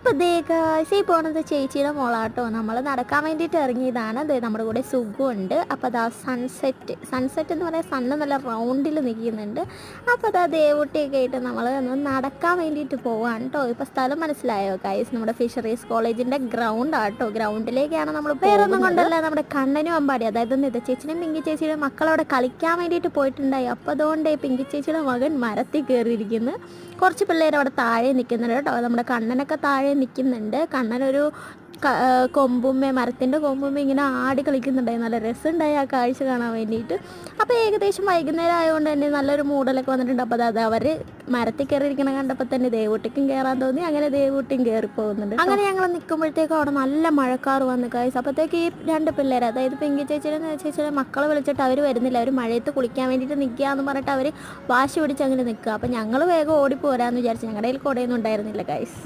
അപ്പോൾ ദേ ഗായ്സ് ഈ പോണത് ചേച്ചിയുടെ മോളാട്ടോ. നമ്മൾ നടക്കാൻ വേണ്ടിയിട്ട് ഇറങ്ങിയതാണ്. ദേ നമ്മുടെ കൂടെ സുഖമുണ്ട്. അപ്പോൾ അതാ സൺസെറ്റ് എന്ന് പറയാൻ സണ്ണ് നല്ല റൗണ്ടിൽ നിൽക്കുന്നുണ്ട്. അപ്പോൾ അതാ ദേവൂട്ടിയൊക്കെ ആയിട്ട് നമ്മൾ നടക്കാൻ വേണ്ടിയിട്ട് പോവാണ് കേട്ടോ. ഇപ്പോൾ സ്ഥലം മനസ്സിലായോ ഗായ്സ്? നമ്മുടെ ഫിഷറീസ് കോളേജിൻ്റെ ഗ്രൗണ്ട് ആട്ടോ. ഗ്രൗണ്ടിലേക്കാണ് നമ്മൾ വേറൊന്നും കൊണ്ടല്ല, നമ്മുടെ കണ്ണനും അമ്പാടി, അതായത് നിത ചേച്ചിയും പിങ്കി ചേച്ചിയുടെ മക്കളവിടെ കളിക്കാൻ വേണ്ടിയിട്ട് പോയിട്ടുണ്ടായി. അപ്പോൾ അതുകൊണ്ട് പിങ്കി ചേച്ചിയുടെ മകൻ മരത്തിൽ കയറിയിരിക്കുന്നു. കുറച്ച് പിള്ളേർ അവിടെ താഴെ നിൽക്കുന്നുണ്ട് കേട്ടോ. നമ്മുടെ കണ്ണനൊക്കെ താഴെ നിൽക്കുന്നുണ്ട്. കണ്ണനൊരു മരത്തിൻ്റെ കൊമ്പുമ്മ ഇങ്ങനെ ആടി കളിക്കുന്നുണ്ടായി. നല്ല രസമുണ്ടായി ആ കാഴ്ച കാണാൻ വേണ്ടിയിട്ട്. അപ്പോൾ ഏകദേശം വൈകുന്നേരം ആയതുകൊണ്ട് തന്നെ നല്ലൊരു മൂടലൊക്കെ വന്നിട്ടുണ്ട്. അപ്പോൾ അത് അവർ മരത്തിൽ കയറിയിരിക്കണം കണ്ടപ്പോൾ തന്നെ ദേവൂട്ടിക്കും കയറാൻ തോന്നി. അങ്ങനെ ദേവൂട്ടിയും കയറി പോകുന്നുണ്ട്. അങ്ങനെ ഞങ്ങൾ നിൽക്കുമ്പോഴത്തേക്കും അവിടെ നല്ല മഴക്കാർ വന്ന് കായ്സ്. അപ്പോഴത്തേക്ക് ഈ രണ്ട് പിള്ളേർ, അതായത് പിങ്കി ചേച്ചിയുടെ മക്കളെ വിളിച്ചിട്ട് അവർ വരുന്നില്ല. അവർ മഴയത്ത് കുളിക്കാൻ വേണ്ടിയിട്ട് നിൽക്കുക എന്ന് പറഞ്ഞിട്ട് അവർ വാശി പിടിച്ച് അങ്ങനെ നിൽക്കുക. അപ്പോൾ ഞങ്ങൾ വേഗം ഓടിപ്പോരാന്ന് വിചാരിച്ചു. ഞങ്ങളുടെ കയ്യിൽ കുടയൊന്നും ഉണ്ടായിരുന്നില്ല കായ്സ്.